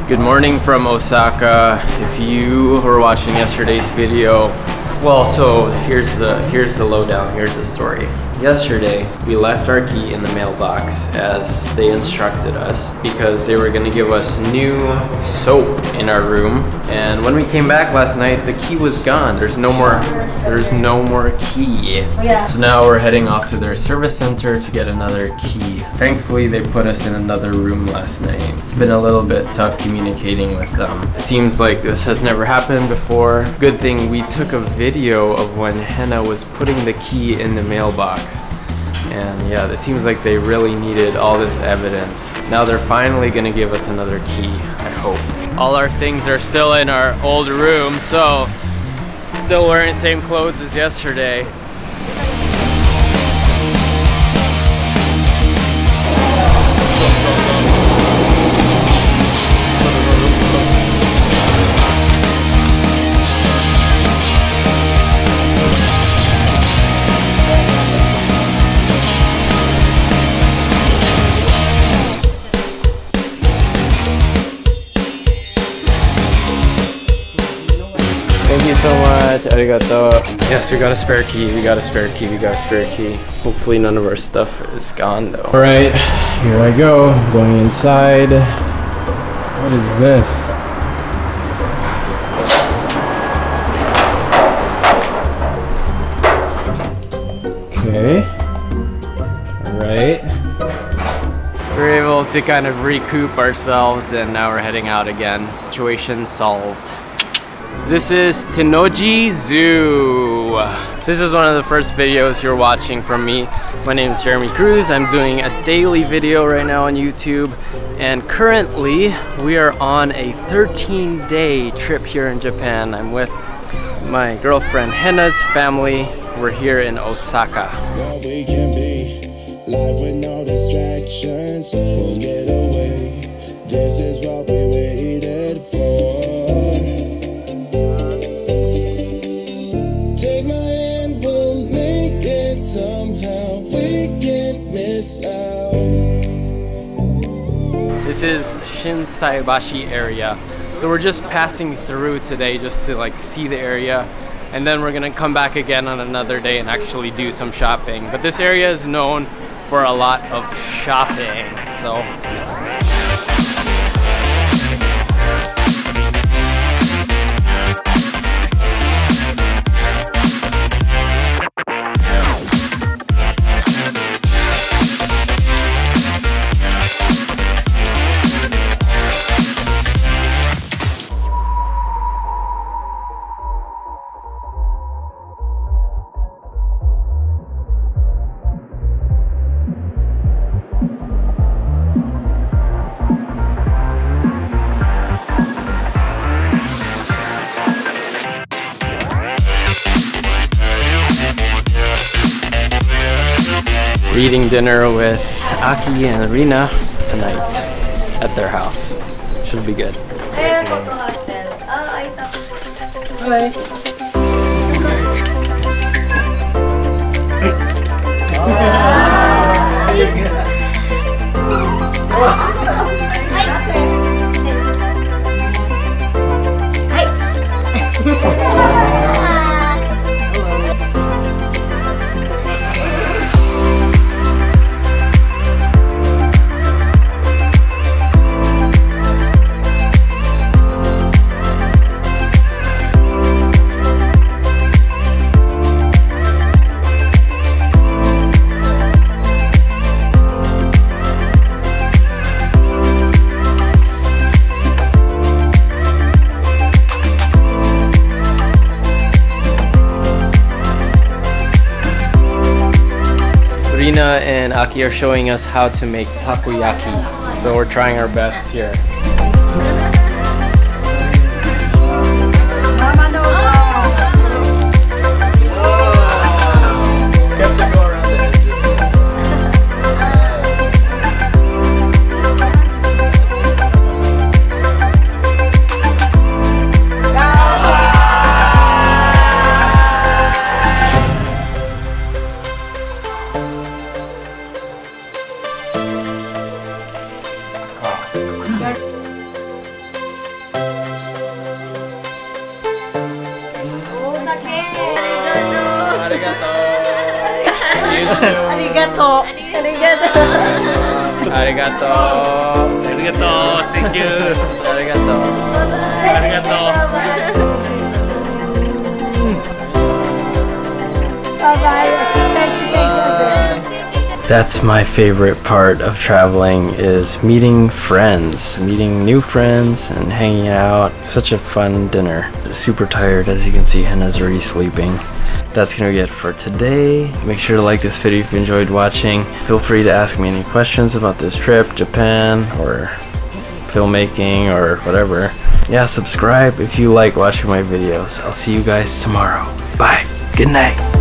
Good morning from Osaka. If you were watching yesterday's video, well, so here's the lowdown, here's the story. Yesterday, we left our key in the mailbox as they instructed us because they were gonna give us new soap in our room. And when we came back last night, the key was gone. There's no more key. So now we're heading off to their service center to get another key. Thankfully, they put us in another room last night. It's been a little bit tough communicating with them. It seems like this has never happened before. Good thing we took a video of when Henna was putting the key in the mailbox. And yeah, it seems like they really needed all this evidence. Now they're finally gonna give us another key, I hope. All our things are still in our old room, so still wearing the same clothes as yesterday. Thank you so much. Arigato. Yes, we got a spare key. We got a spare key. We got a spare key. Hopefully none of our stuff is gone though. All right, here I go. Going inside. What is this? Okay. All right. We're able to kind of recoup ourselves and now we're heading out again. Situation solved. This is Tennoji Zoo. This is one of the first videos you're watching from me. My name is Jeremy Kruis. I'm doing a daily video right now on YouTube. And currently, we are on a 13-day trip here in Japan. I'm with my girlfriend Henna's family. We're here in Osaka. What we can be, life with no distractions, we'll get away. This is what we waited for. Take my hand, we'll make it somehow. We can't miss out. This is Shinsaibashi area. So we're just passing through today just to like see the area. And then we're gonna come back again on another day and actually do some shopping. But this area is known for a lot of shopping, so. We're eating dinner with Aki and Rina tonight at their house. Should be good. Rina and Aki are showing us how to make takoyaki. So we're trying our best here. Arigato. See you soon. Arigato. Arigato. Arigato. Arigato. Thank you. Arigato. Arigato. That's my favorite part of traveling, is meeting friends, meeting new friends and hanging out. Such a fun dinner. Super tired, as you can see. Henna's already sleeping. That's gonna be it for today. Make sure to like this video if you enjoyed watching. Feel free to ask me any questions about this trip, Japan, or filmmaking, or whatever. Yeah, subscribe if you like watching my videos. I'll see you guys tomorrow. Bye. Good night.